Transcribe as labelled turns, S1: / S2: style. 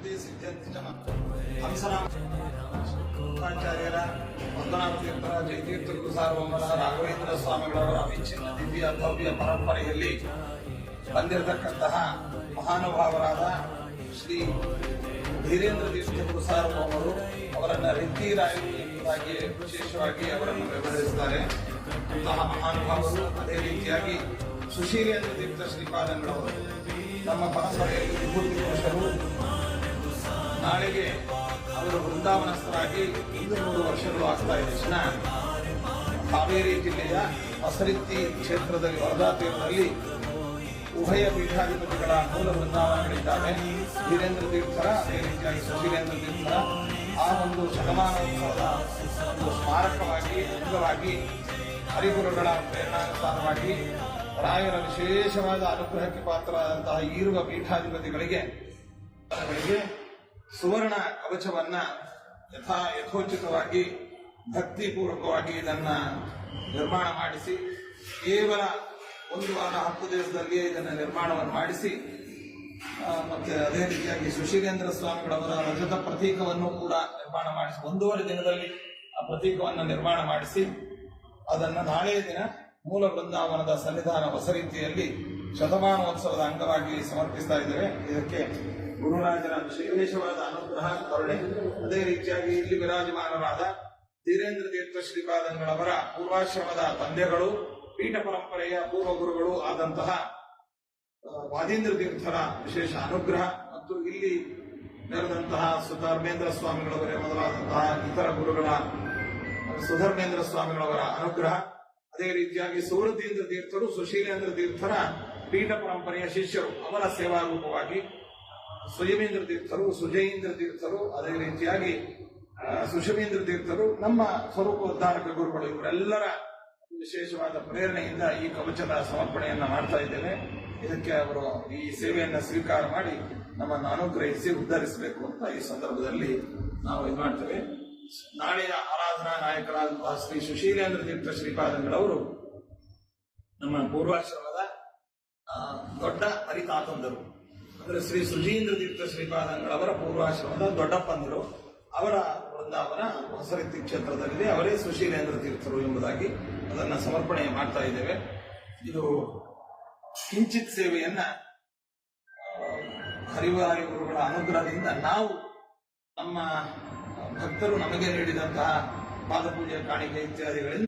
S1: ಸಿದ್ಧಿ ಸಿದ್ಧಂತ ಹಂಸನಾಚಾರ್ಯರ ವಂದನಾತೀರ್ಥರ ಜಯತೀರ್ಥ ಗುರುಸಾರ್ವಮರ ರಾಘವೇಂದ್ರ ಸ್ವಾಮಿಗಳವರ ಅವಿಚ್ಛಿನ್ನ ದಿವ್ಯ ಭವ್ಯ ಪರಂಪರೆಯಲ್ಲಿ ಬಂದಿರತಕ್ಕಂತಹ ಮಹಾನುಭಾವರಾದ ಶ್ರೀ ಧೀರೇಂದ್ರ ತೀರ್ಥ ಗುರುಸಾರ್ವಮರು ಅವರನ್ನ ರಿದ್ಧಿರಾಯರು ಎಂಬುದಾಗಿ ವಿಶೇಷವಾಗಿ ಅವರನ್ನು ವ್ಯವಹರಿಸುತ್ತಾರೆ. ಅಂತಹ ಮಹಾನುಭಾವರು ಅದೇ ರೀತಿಯಾಗಿ ಸುಶೀಲೇಂದ್ರ ತೀರ್ಥ ಶ್ರೀಪಾದಂಗಳವರು ನಮ್ಮ ಪರಂಪರೆಯಲ್ಲಿ ವಿಭೂತಿ ಪುರುಷರು. ನಾಳೆಗೆ ಅವರು ವೃಂದಾವನಸ್ಥರಾಗಿ 200 ವರ್ಷಗಳು ಆಗ್ತಾ ಇದೆ. ಹಾವೇರಿ ಜಿಲ್ಲೆಯ ಹೊಸರಿತ್ತಿ ಕ್ಷೇತ್ರದಲ್ಲಿ ವರದಾ ತೀರ್ಥದಲ್ಲಿ ಉಭಯ ಪೀಠಾಧಿಪತಿಗಳ ಮೂಲ ವೃಂದಾವನಗಳಿದ್ದಾವೆ. ಧೀರೇಂದ್ರ ತೀರ್ಥರ ಅದೇ ರೀತಿಯಾಗಿ ಸುಶೀಲೇಂದ್ರ ತೀರ್ಥರ ಆ ಒಂದು ಶತಮಾನೋತ್ಸವದ ಒಂದು ಸ್ಮಾರಕವಾಗಿ ಅಂಗವಾಗಿ ಹರಿಗುರುಗಳ ಪ್ರೇರಣಾನುಸಾರವಾಗಿ ರಾಯರ ವಿಶೇಷವಾದ ಅನುಗ್ರಹಕ್ಕೆ ಪಾತ್ರರಾದಂತಹ ಈರುವ ಪೀಠಾಧಿಪತಿಗಳಿಗೆ ಸುವರ್ಣ ಕವಚವನ್ನ ಯಥೋಚಿತವಾಗಿ ಭಕ್ತಿಪೂರ್ವಕವಾಗಿ ಇದನ್ನ ನಿರ್ಮಾಣ ಮಾಡಿಸಿ ಕೇವಲ 1 ವಾರ 10 ದಿವಸದಲ್ಲಿಯೇ ಇದನ್ನು ನಿರ್ಮಾಣವನ್ನು ಮಾಡಿಸಿ ಮತ್ತೆ ಅದೇ ರೀತಿಯಾಗಿ ಸುಶೀಲೇಂದ್ರ ಸ್ವಾಮಿಗಳವರ ರಜತ ಪ್ರತೀಕವನ್ನು ಕೂಡ ನಿರ್ಮಾಣ ಮಾಡಿಸಿ 1.5 ದಿನದಲ್ಲಿ ಆ ಪ್ರತೀಕವನ್ನು ನಿರ್ಮಾಣ ಮಾಡಿಸಿ ಅದನ್ನು ನಾಳೆಯ ದಿನ ಮೂಲ ವೃಂದಾವನದ ಸನ್ನಿಧಾನ ಹೊಸ ರೀತಿಯಲ್ಲಿ ಶತಮಾನೋತ್ಸವದ ಅಂಗವಾಗಿ ಸಮರ್ಪಿಸ್ತಾ ಇದ್ದೇವೆ. ಇದಕ್ಕೆ ಗುರುರಾಜರ ವಿಶೇಷವಾದ ಅನುಗ್ರಹ ಕರುಣೆ, ಅದೇ ರೀತಿಯಾಗಿ ಇಲ್ಲಿ ವಿರಾಜಮಾನರಾದ ಧೀರೇಂದ್ರ ತೀರ್ಥ ಶ್ರೀಪಾದಂಗಳವರ ಪೂರ್ವಾಶ್ರಮದ ತಂದೆಗಳು, ಪೀಠ ಪರಂಪರೆಯ ಪೂರ್ವ ಗುರುಗಳು ಆದಂತಹ ವಾದೀಂದ್ರ ತೀರ್ಥರ ವಿಶೇಷ ಅನುಗ್ರಹ ಮತ್ತು ಇಲ್ಲಿ ನೆರೆದಂತಹ ಸುಧರ್ಮೇಂದ್ರ ಸ್ವಾಮಿಗಳವರೇ ಮೊದಲಾದಂತಹ ಇತರ ಗುರುಗಳ ಸುಧರ್ಮೇಂದ್ರ ಸ್ವಾಮಿಗಳವರ ಅನುಗ್ರಹ, ಅದೇ ರೀತಿಯಾಗಿ ಸುವೃತೀಂದ್ರ ತೀರ್ಥರು ಸುಶೀಲೇಂದ್ರ ತೀರ್ಥರ ಪೀಠ ಪರಂಪರೆಯ ಶಿಷ್ಯರು, ಅವರ ಸೇವಾರೂಪವಾಗಿ ಸುಯಮೇಂದ್ರ ತೀರ್ಥರು, ಸುಜಯೇಂದ್ರ ತೀರ್ಥರು, ಅದೇ ರೀತಿಯಾಗಿ ಸುಷಮೇಂದ್ರ ತೀರ್ಥರು ನಮ್ಮ ಸ್ವರೂಪೋದ್ಧಾರಕ ಗುರುಗಳು, ಇವರೆಲ್ಲರ ವಿಶೇಷವಾದ ಪ್ರೇರಣೆಯಿಂದ ಈ ಕವಚದ ಸಮರ್ಪಣೆಯನ್ನ ಮಾಡ್ತಾ ಇದ್ದೇವೆ. ಇದಕ್ಕೆ ಅವರು ಈ ಸೇವೆಯನ್ನ ಸ್ವೀಕಾರ ಮಾಡಿ ನಮ್ಮನ್ನು ಅನುಗ್ರಹಿಸಿ ಉದ್ಧರಿಸಬೇಕು ಅಂತ ಈ ಸಂದರ್ಭದಲ್ಲಿ ನಾವು ಇದು ಮಾಡ್ತೇವೆ. ನಾಳೆಯ ಆರಾಧನಾ ನಾಯಕರಾದಂತಹ ಶ್ರೀ ಸುಶೀಲೇಂದ್ರ ತೀರ್ಥ ಶ್ರೀಪಾದಂಗಳವರು ನಮ್ಮ ಪೂರ್ವಾಶ್ರಮದ ದೊಡ್ಡ ಹರಿತಾತಂದರು, ಅಂದ್ರೆ ಶ್ರೀ ಸುಜೀಂದ್ರ ತೀರ್ಥ ಶ್ರೀಪಾದಂಗಳವರ ಪೂರ್ವಾಶ್ರಮದ ದೊಡ್ಡಪ್ಪಂದರು. ಅವರ ವೃಂದಾವನ ಹೊಸರಿತ್ತಿ ಕ್ಷೇತ್ರದಲ್ಲಿದೆ. ಅವರೇ ಸುಶೀಲೇಂದ್ರ ತೀರ್ಥರು ಎಂಬುದಾಗಿ ಅದನ್ನು ಸಮರ್ಪಣೆ ಮಾಡ್ತಾ ಇದ್ದೇವೆ. ಇದು ಕಿಂಚಿತ್ ಸೇವೆಯನ್ನ ಹರಿವಾರಿ ಗುರುಗಳ ಅನುಗ್ರಹದಿಂದ ನಾವು ನಮ್ಮ ಭಕ್ತರು ನಮಗೆ ನೀಡಿದಂತಹ ಪಾದಪೂಜೆ ಕಾಣಿಕೆ ಇತ್ಯಾದಿಗಳಿಂದ